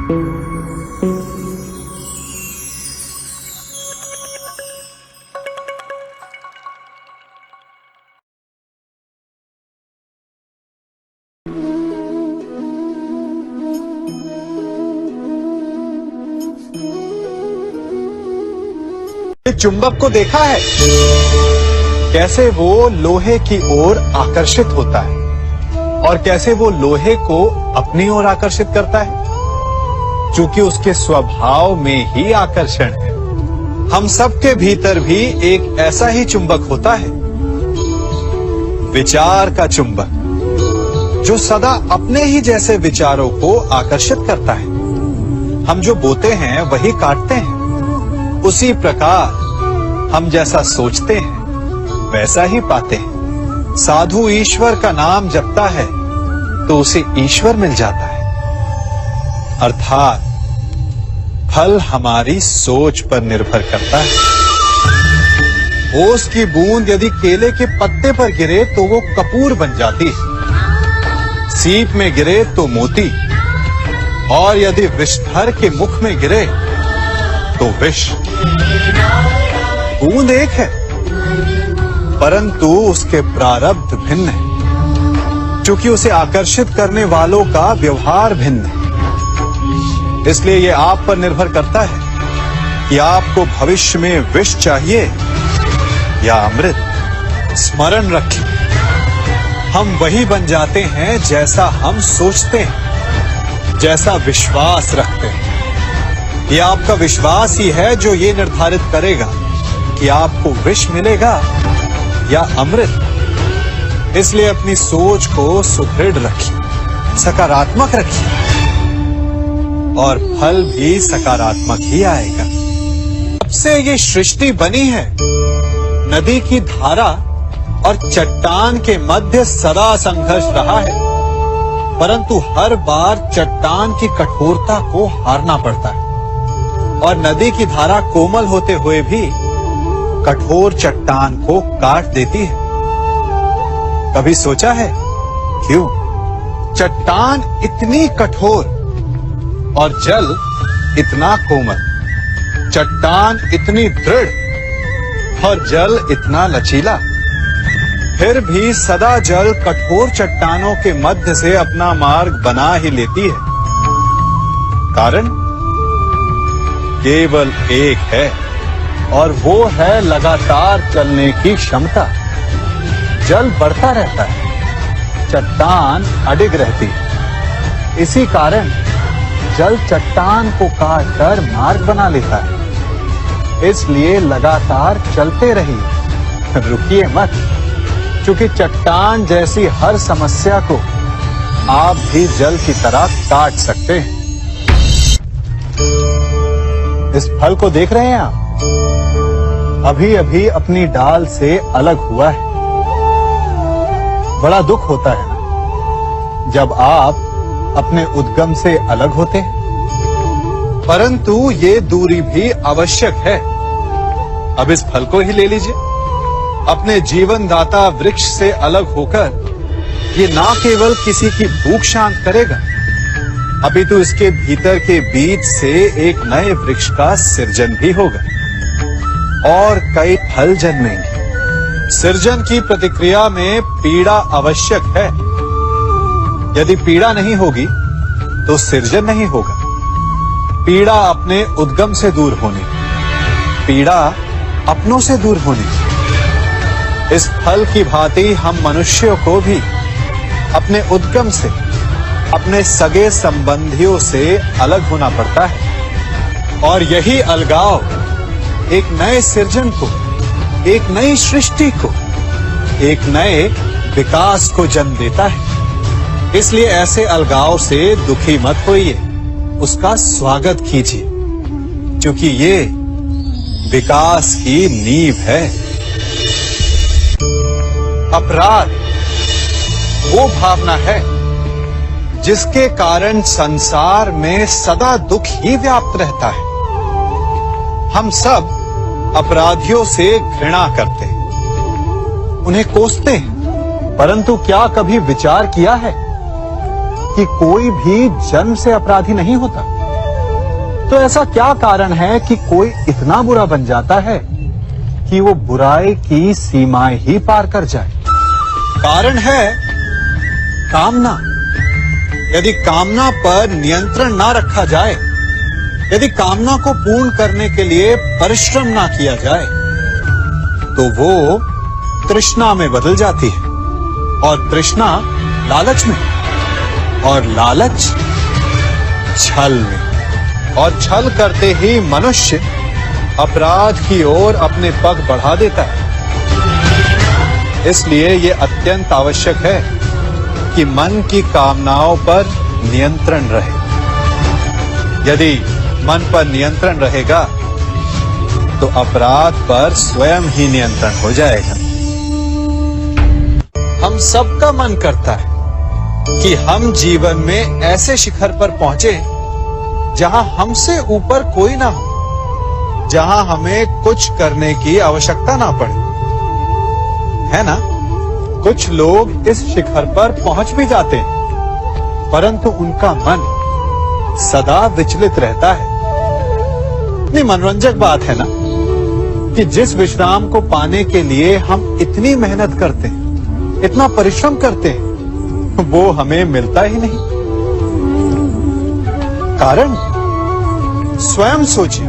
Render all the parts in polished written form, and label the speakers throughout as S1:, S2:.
S1: चुंबक को देखा है कैसे वो लोहे की ओर आकर्षित होता है और कैसे वो लोहे को अपनी ओर आकर्षित करता है, क्योंकि उसके स्वभाव में ही आकर्षण है। हम सबके भीतर भी एक ऐसा ही चुंबक होता है, विचार का चुंबक, जो सदा अपने ही जैसे विचारों को आकर्षित करता है। हम जो बोते हैं वही काटते हैं। उसी प्रकार हम जैसा सोचते हैं वैसा ही पाते हैं। साधु ईश्वर का नाम जपता है तो उसे ईश्वर मिल जाता है। अर्थात फल हमारी सोच पर निर्भर करता है। ओस की बूंद यदि केले के पत्ते पर गिरे तो वो कपूर बन जाती है, सीप में गिरे तो मोती, और यदि विषधर के मुख में गिरे तो विष। बूंद एक है परंतु उसके प्रारब्ध भिन्न है, क्योंकि उसे आकर्षित करने वालों का व्यवहार भिन्न है। इसलिए यह आप पर निर्भर करता है कि आपको भविष्य में विष चाहिए या अमृत। स्मरण रखिए, हम वही बन जाते हैं जैसा हम सोचते हैं, जैसा विश्वास रखते हैं। यह आपका विश्वास ही है जो ये निर्धारित करेगा कि आपको विष मिलेगा या अमृत। इसलिए अपनी सोच को सुदृढ़ रखिए, सकारात्मक रखिए, और फल भी सकारात्मक ही आएगा। जब से ये सृष्टि बनी है, नदी की धारा और चट्टान के मध्य सदा संघर्ष रहा है, परंतु हर बार चट्टान की कठोरता को हारना पड़ता है, और नदी की धारा कोमल होते हुए भी कठोर चट्टान को काट देती है। कभी सोचा है क्यों चट्टान इतनी कठोर और जल इतना कोमल, चट्टान इतनी दृढ़ और जल इतना लचीला, फिर भी सदा जल कठोर चट्टानों के मध्य से अपना मार्ग बना ही लेती है? कारण केवल एक है, और वो है लगातार चलने की क्षमता। जल बढ़ता रहता है, चट्टान अडिग रहती है। इसी कारण जल चट्टान को काटकर मार्ग बना लेता है। इसलिए लगातार चलते रहिए, रुकिए मत, क्योंकि चट्टान जैसी हर समस्या को आप भी जल की तरह काट सकते हैं। इस फल को देख रहे हैं आप? अभी अभी अपनी डाल से अलग हुआ है। बड़ा दुख होता है ना जब आप अपने उद्गम से अलग होते हैं, परंतु ये दूरी भी आवश्यक है। अब इस फल को ही ले लीजिए। अपने जीवनदाता वृक्ष से अलग होकर ये ना केवल किसी की भूख शांत करेगा, अपितु इसके भीतर के बीज से एक नए वृक्ष का सृजन भी होगा और कई फल जन्मेंगे। सृजन की प्रतिक्रिया में पीड़ा आवश्यक है। यदि पीड़ा नहीं होगी तो सृजन नहीं होगा। पीड़ा अपने उद्गम से दूर होने, पीड़ा अपनों से दूर होने। इस फल की भांति हम मनुष्यों को भी अपने उद्गम से, अपने सगे संबंधियों से अलग होना पड़ता है, और यही अलगाव एक नए सृजन को, एक नई सृष्टि को, एक नए विकास को जन्म देता है। इसलिए ऐसे अलगाव से दुखी मत होइए, उसका स्वागत कीजिए, क्योंकि ये विकास की नींव है। अपराध वो भावना है जिसके कारण संसार में सदा दुख ही व्याप्त रहता है। हम सब अपराधियों से घृणा करते हैं, उन्हें कोसते हैं, परंतु क्या कभी विचार किया है कि कोई भी जन्म से अपराधी नहीं होता? तो ऐसा क्या कारण है कि कोई इतना बुरा बन जाता है कि वो बुराई की सीमाएं ही पार कर जाए? कारण है कामना। यदि कामना पर नियंत्रण ना रखा जाए, यदि कामना को पूर्ण करने के लिए परिश्रम ना किया जाए, तो वो तृष्णा में बदल जाती है, और तृष्णा लालच में, और लालच छल में, और छल करते ही मनुष्य अपराध की ओर अपने पग बढ़ा देता है। इसलिए ये अत्यंत आवश्यक है कि मन की कामनाओं पर नियंत्रण रहे। यदि मन पर नियंत्रण रहेगा तो अपराध पर स्वयं ही नियंत्रण हो जाएगा। हम सबका मन करता है कि हम जीवन में ऐसे शिखर पर पहुंचे जहां हमसे ऊपर कोई ना हो, जहां हमें कुछ करने की आवश्यकता ना पड़े, है ना? कुछ लोग इस शिखर पर पहुंच भी जाते हैं, परंतु उनका मन सदा विचलित रहता है। इतनी मनोरंजक बात है ना कि जिस विश्राम को पाने के लिए हम इतनी मेहनत करते हैं, इतना परिश्रम करते हैं, वो हमें मिलता ही नहीं। कारण स्वयं सोचिए,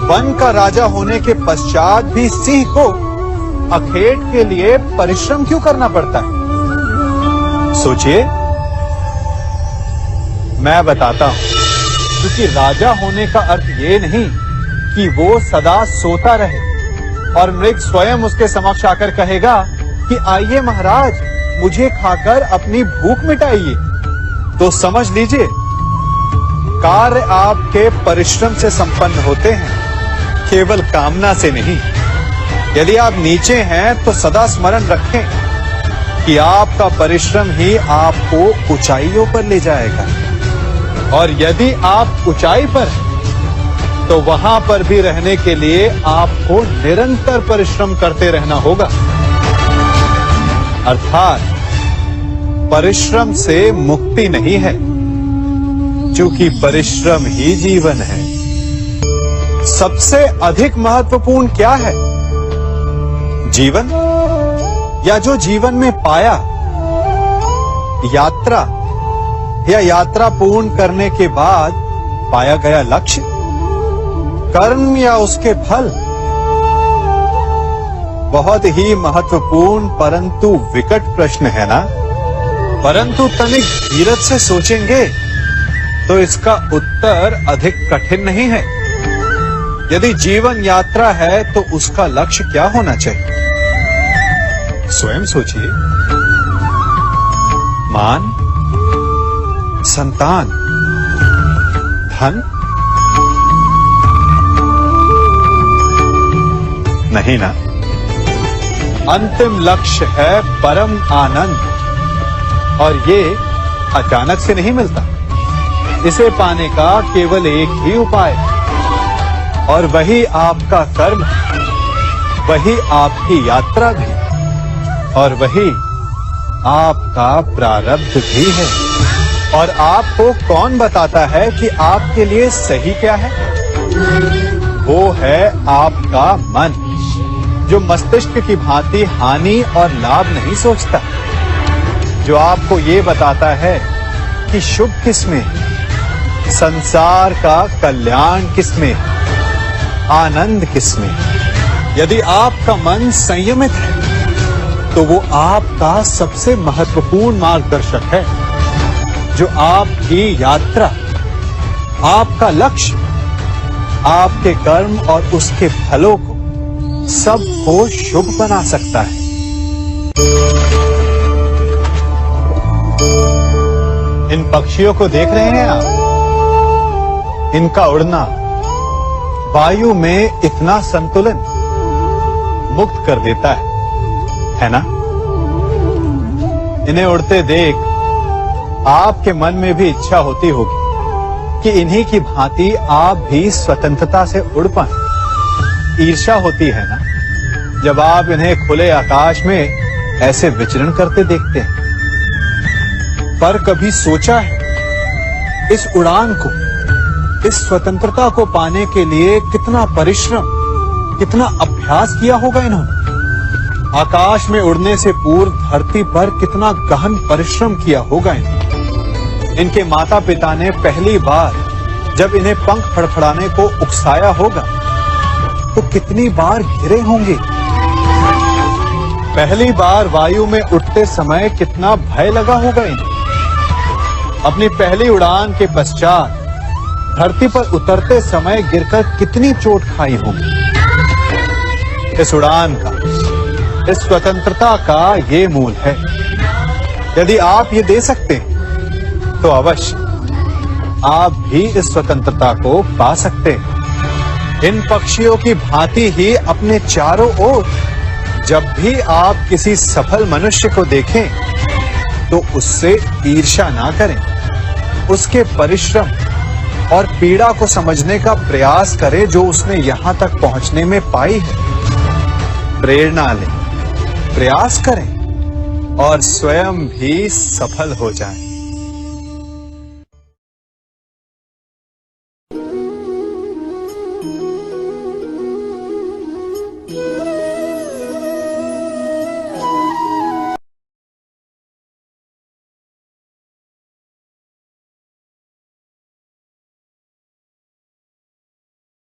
S1: वन का राजा होने के पश्चात भी सिंह को अखेट के लिए परिश्रम क्यों करना पड़ता है? सोचिए। मैं बताता हूं, क्योंकि राजा होने का अर्थ ये नहीं कि वो सदा सोता रहे और मृग स्वयं उसके समक्ष आकर कहेगा कि आइए महाराज, मुझे खाकर अपनी भूख मिटाइए। तो समझ लीजिए, कार्य आपके परिश्रम से संपन्न होते हैं, केवल कामना से नहीं। यदि आप नीचे हैं तो सदा स्मरण रखें कि आपका परिश्रम ही आपको ऊंचाइयों पर ले जाएगा, और यदि आप ऊंचाई पर हैं तो वहां पर भी रहने के लिए आपको निरंतर परिश्रम करते रहना होगा। अर्थात परिश्रम से मुक्ति नहीं है, क्योंकि परिश्रम ही जीवन है। सबसे अधिक महत्वपूर्ण क्या है? जीवन, या जो जीवन में पाया, यात्रा, या यात्रा पूर्ण करने के बाद पाया गया लक्ष्य, कर्म या उसके फल? बहुत ही महत्वपूर्ण परंतु विकट प्रश्न है ना? परंतु तनिक धीरज से सोचेंगे तो इसका उत्तर अधिक कठिन नहीं है। यदि जीवन यात्रा है तो उसका लक्ष्य क्या होना चाहिए? स्वयं सोचिए। मान, संतान, धन? नहीं ना। अंतिम लक्ष्य है परम आनंद, और ये अचानक से नहीं मिलता। इसे पाने का केवल एक ही उपाय है, और वही आपका कर्म है, वही आपकी यात्रा भी, और वही आपका प्रारब्ध भी है। और आपको कौन बताता है कि आपके लिए सही क्या है? वो है आपका मन, जो मस्तिष्क की भांति हानि और लाभ नहीं सोचता, जो आपको ये बताता है कि शुभ किसमें है, संसार का कल्याण किसमें है, आनंद किसमें है। यदि आपका मन संयमित है तो वो आपका सबसे महत्वपूर्ण मार्गदर्शक है, जो आपकी यात्रा, आपका लक्ष्य, आपके कर्म और उसके फलों को सबको शुभ बना सकता है। इन पक्षियों को देख रहे हैं आप? इनका उड़ना वायु में इतना संतुलन मुक्त कर देता है ना? इन्हें उड़ते देख आपके मन में भी इच्छा होती होगी कि इन्हीं की भांति आप भी स्वतंत्रता से उड़ पाएं। ईर्ष्या होती है ना, जब आप इन्हें खुले आकाश में ऐसे विचरण करते देखते हैं। पर कभी सोचा है इस उड़ान को, इस स्वतंत्रता को पाने के लिए कितना परिश्रम, कितना अभ्यास किया होगा इन्होंने। आकाश में उड़ने से पूर्व धरती पर कितना गहन परिश्रम किया होगा इन्होंने। इनके माता पिता ने पहली बार जब इन्हें पंख फड़फड़ाने को उकसाया होगा तो कितनी बार गिरे होंगे। पहली बार वायु में उड़ते समय कितना भय लगा होगा इन्हें। अपनी पहली उड़ान के पश्चात धरती पर उतरते समय गिरकर कितनी चोट खाई होगी। इस उड़ान का, इस स्वतंत्रता का ये मूल है। यदि आप ये दे सकते हैं तो अवश्य आप भी इस स्वतंत्रता को पा सकते हैं। इन पक्षियों की भांति ही अपने चारों ओर जब भी आप किसी सफल मनुष्य को देखें तो उससे ईर्ष्या ना करें, उसके परिश्रम और पीड़ा को समझने का प्रयास करें जो उसने यहां तक पहुंचने में पाई है। प्रेरणा लें, प्रयास करें और स्वयं भी सफल हो जाएं।